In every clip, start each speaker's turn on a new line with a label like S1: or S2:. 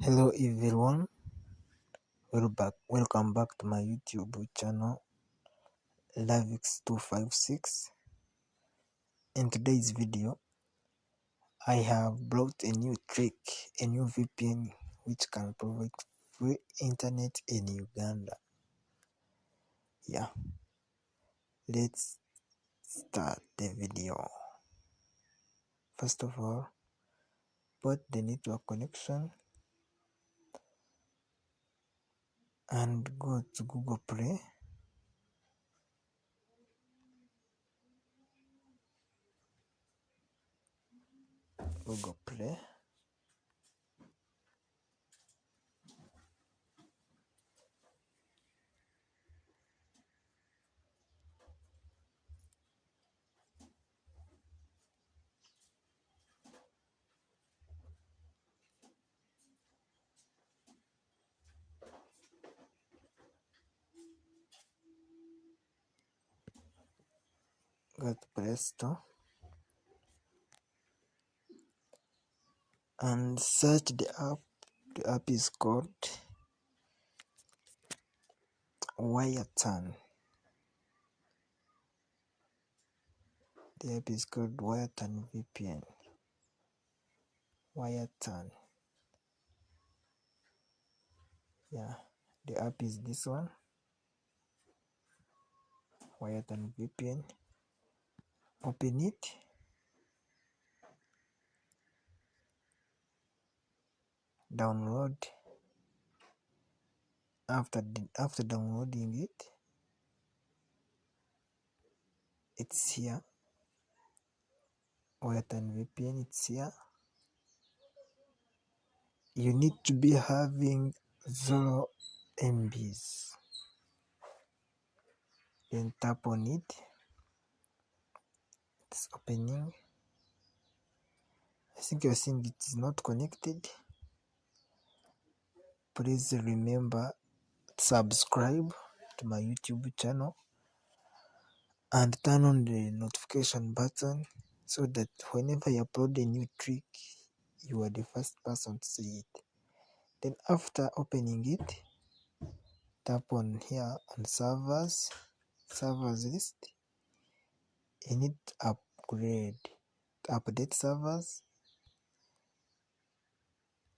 S1: Hello everyone, welcome back to my YouTube channel Lavix256. In today's video, I have brought a new trick, a new VPN which can provide free internet in Uganda. Yeah, let's start the video. First of all, put the network connection and go to Google Play. Google Play. Go to Play Store and search the app. The app is called Wireturn. The app is called Wireturn VPN. Wireturn. Yeah, the app is this one. Wireturn VPN. Open it. Download. After downloading it, it's here. Wireturn VPN, it's here. You need to be having 0 MBs. Then tap on it. It's opening. I think you're seeing it is not connected. Please remember to subscribe to my YouTube channel and turn on the notification button so that whenever I upload a new trick, you are the first person to see it. Then after opening it, tap on here on servers list. You need to update servers.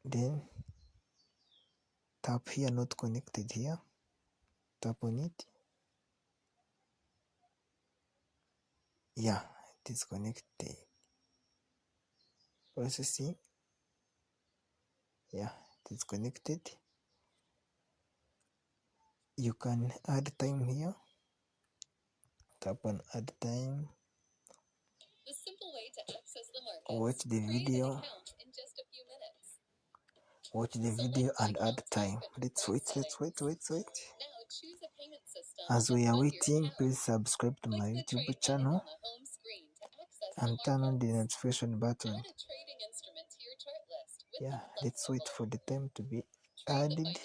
S1: Then tap here, not connected here. Tap on it. Yeah, it is connected. Processing. Yeah, it is connected. You can add time here. Tap on add time. Watch the video. Watch the video and add time. Let's wait. As we are waiting, please subscribe to my YouTube channel and turn on the notification button. Yeah, let's wait for the time to be added.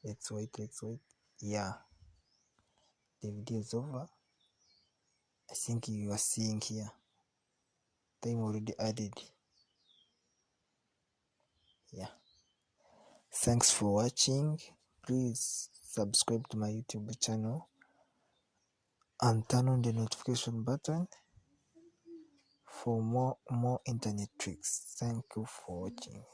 S1: Let's wait. Yeah, the video is over. I think you are seeing here time already added. Yeah, thanks for watching. Please subscribe to my YouTube channel and turn on the notification button for more internet tricks. Thank you for watching.